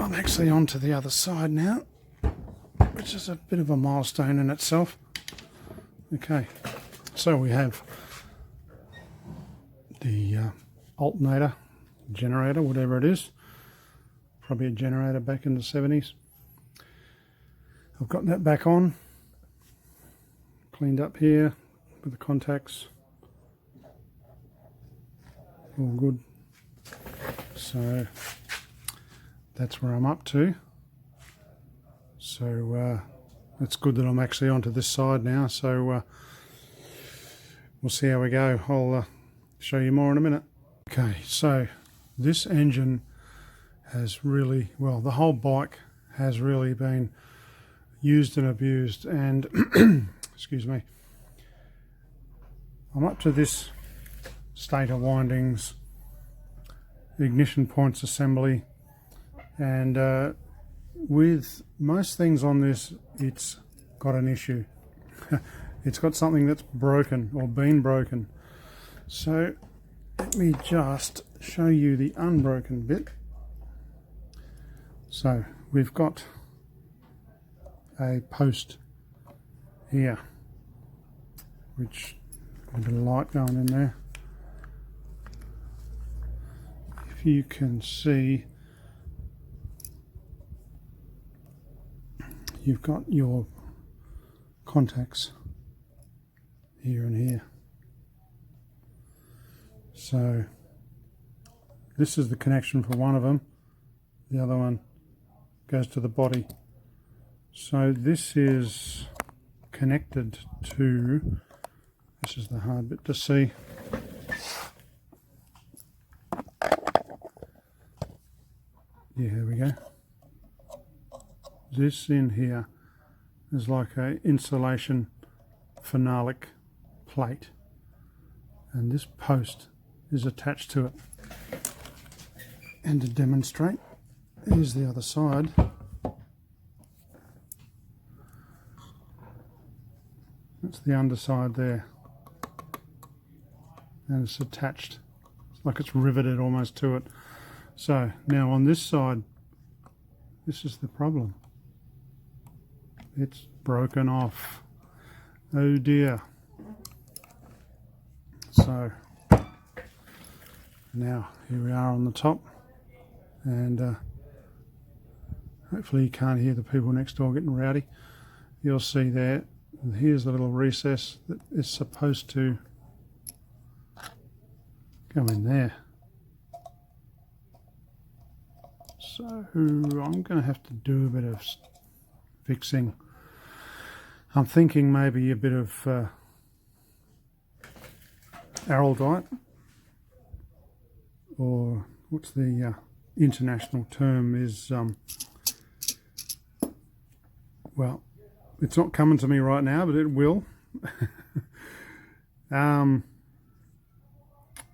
I'm actually on to the other side now, which is a bit of a milestone in itself. Okay, so we have the alternator, generator, whatever it is. Probably a generator back in the 70s. I've got that back on, cleaned up here with the contacts. All good. So that's where I'm up to. So it's good that I'm actually onto this side now. So we'll see how we go. I'll show you more in a minute. Okay, so this engine has really, well, the whole bike has really been used and abused, and excuse me, I'm up to this stator windings, ignition points assembly, and with most things on this, it's got an issue. It's got something that's broken or been broken. So let me just show you the unbroken bit. So we've got a post here, which a bit of light going in there. If you can see, you've got your contacts here and here. So this is the connection for one of them, the other one goes to the body. So this is connected to, this is the hard bit to see, yeah, here we go. This in here is like a insulation phenolic plate, and this post is attached to it. And to demonstrate, here's the other side. That's the underside there, and it's attached. It's like it's riveted almost to it. So now on this side, this is the problem. It's broken off. Oh dear. So now here we are on the top, and hopefully you can't hear the people next door getting rowdy. You'll see there, here's the little recess that is supposed to go in there. So I'm going to have to do a bit of fixing. I'm thinking maybe a bit of araldite, or what's the international term is, well, it's not coming to me right now, but it will.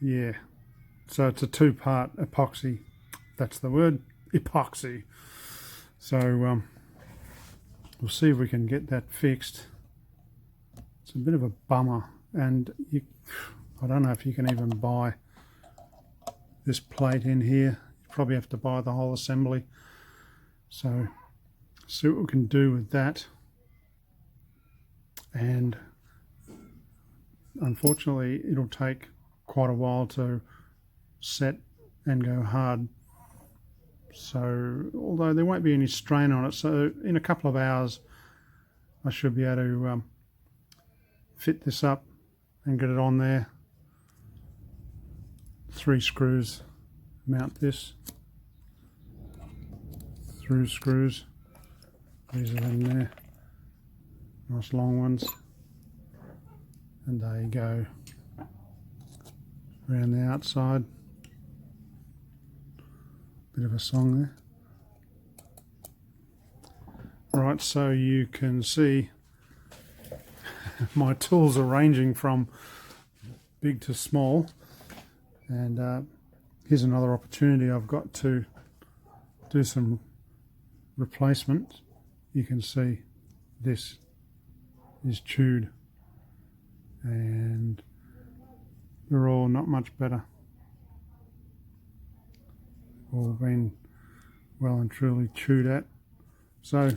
Yeah, so it's a two-part epoxy, that's the word, epoxy. So we'll see if we can get that fixed. It's a bit of a bummer, and I don't know if you can even buy this plate in here. You probably have to buy the whole assembly. So see what we can do with that. And unfortunately it'll take quite a while to set and go hard. So although there won't be any strain on it, so in a couple of hours I should be able to fit this up and get it on there. 3 screws mount this, through screws, these are in there, nice long ones, and there you go, around the outside. Bit of a song there. Right, so you can see my tools are ranging from big to small, and here's another opportunity I've got to do some replacement. You can see this is chewed, and they're all not much better. All been well and truly chewed at. So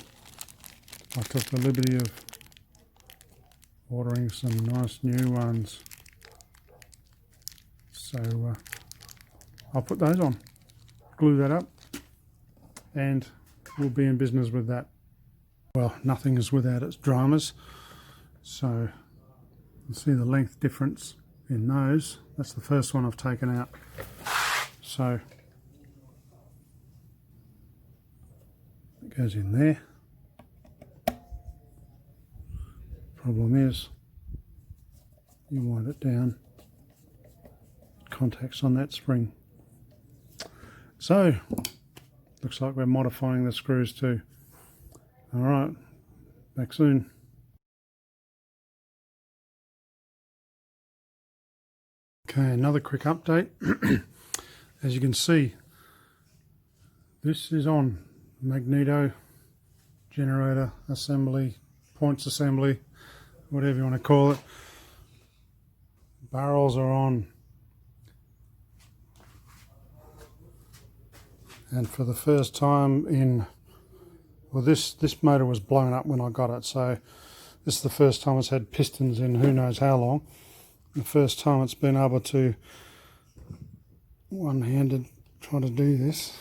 I took the liberty of ordering some nice new ones. So I'll put those on, glue that up, and we'll be in business with that. Well, nothing is without its dramas. So you see the length difference in those. That's the first one I've taken out. So it goes in there. Problem is, you wind it down, contacts on that spring. So looks like we're modifying the screws too. All right, back soon. Okay, another quick update. As you can see, this is on magneto generator assembly, points assembly, whatever you want to call it. Barrels are on. And for the first time in, well, this motor was blown up when I got it, so this is the first time it's had pistons in who knows how long. The first time it's been able to one-handed try to do this.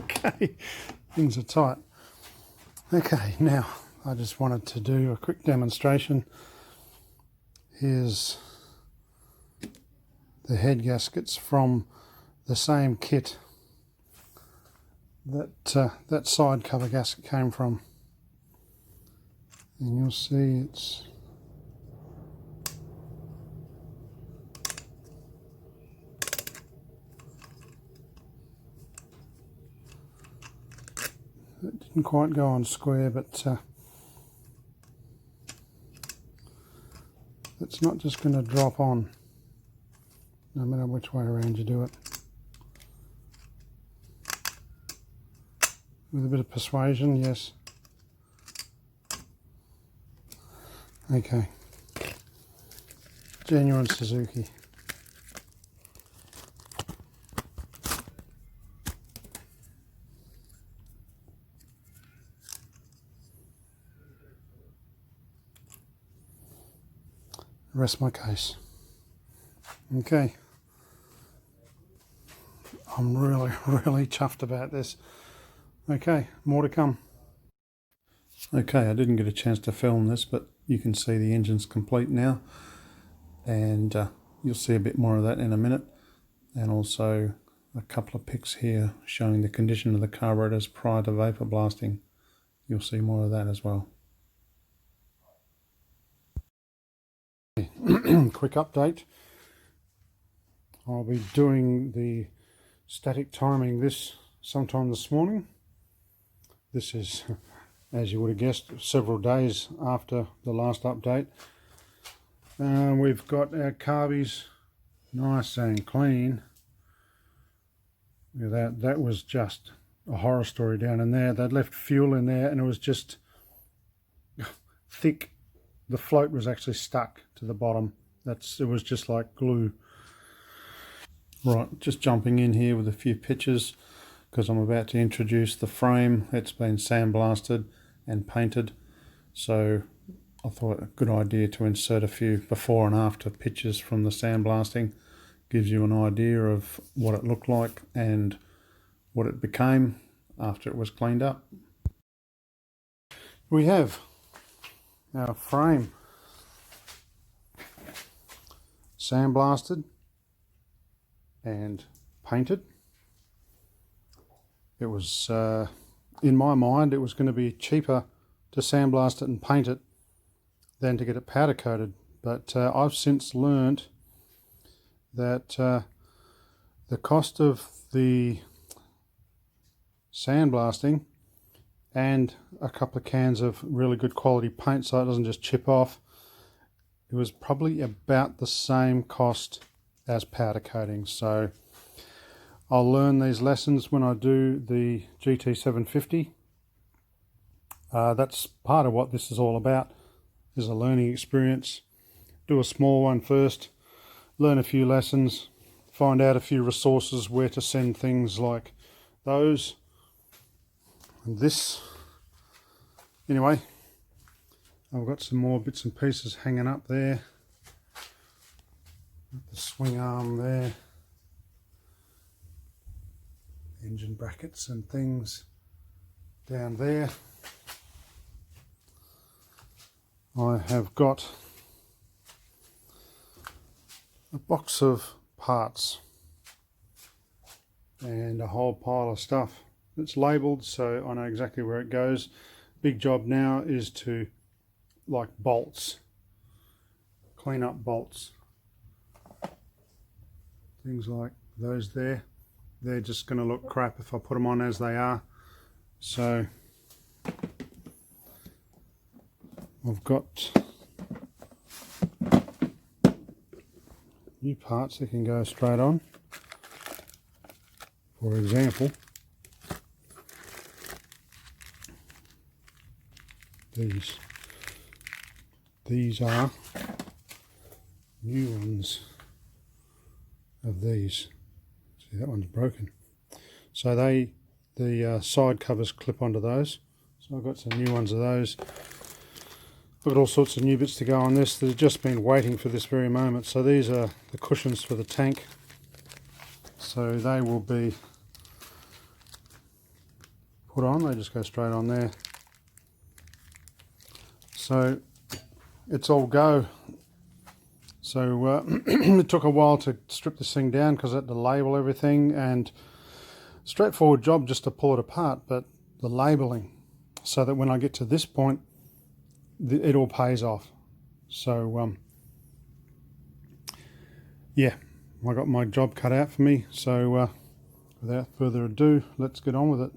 Okay, things are tight. Okay, now I just wanted to do a quick demonstration. Here's the head gaskets from the same kit that that side cover gasket came from, and you'll see it didn't quite go on square, but it's not just going to drop on no matter which way around you do it. With a bit of persuasion, yes. Okay. Genuine Suzuki. Rest my case. Okay. I'm really chuffed about this. Okay, more to come. Okay, I didn't get a chance to film this, but you can see the engine's complete now, and you'll see a bit more of that in a minute, and also a couple of pics here showing the condition of the carburetors prior to vapor blasting. You'll see more of that as well. Quick update. I'll be doing the static timing this sometime this morning. This is, as you would have guessed, several days after the last update. We've got our carbies nice and clean. That was just a horror story down in there. They'd left fuel in there and it was just thick. The float was actually stuck to the bottom. It was just like glue. Right, just jumping in here with a few pictures, because I'm about to introduce the frame. It's been sandblasted and painted, so I thought a good idea to insert a few before and after pictures from the sandblasting. Gives you an idea of what it looked like and what it became after it was cleaned up. We have our frame sandblasted and painted. It was, in my mind, it was going to be cheaper to sandblast it and paint it than to get it powder coated. But I've since learned that the cost of the sandblasting and a couple of cans of really good quality paint so it doesn't just chip off, it was probably about the same cost as powder coating. So I'll learn these lessons when I do the GT750. That's part of what this is all about, is a learning experience. do a small one first, learn a few lessons, find out a few resources where to send things like those and this. Anyway, I've got some more bits and pieces hanging up there. The swing arm there, engine brackets and things down there. I have got a box of parts and a whole pile of stuff that's labelled, so I know exactly where it goes. Big job now is to, like bolts, clean up bolts. Things like those there, they're just going to look crap if I put them on as they are. So I've got new parts that can go straight on. For example, these are new ones of these. See, that one's broken. So the side covers clip onto those. So I've got some new ones of those. I've got all sorts of new bits to go on this. They've just been waiting for this very moment. So these are the cushions for the tank. So they will be put on. They just go straight on there. So it's all go. So it took a while to strip this thing down because I had to label everything, and straightforward job just to pull it apart, but the labeling, so that when I get to this point it all pays off. So yeah, I got my job cut out for me. So without further ado, let's get on with it.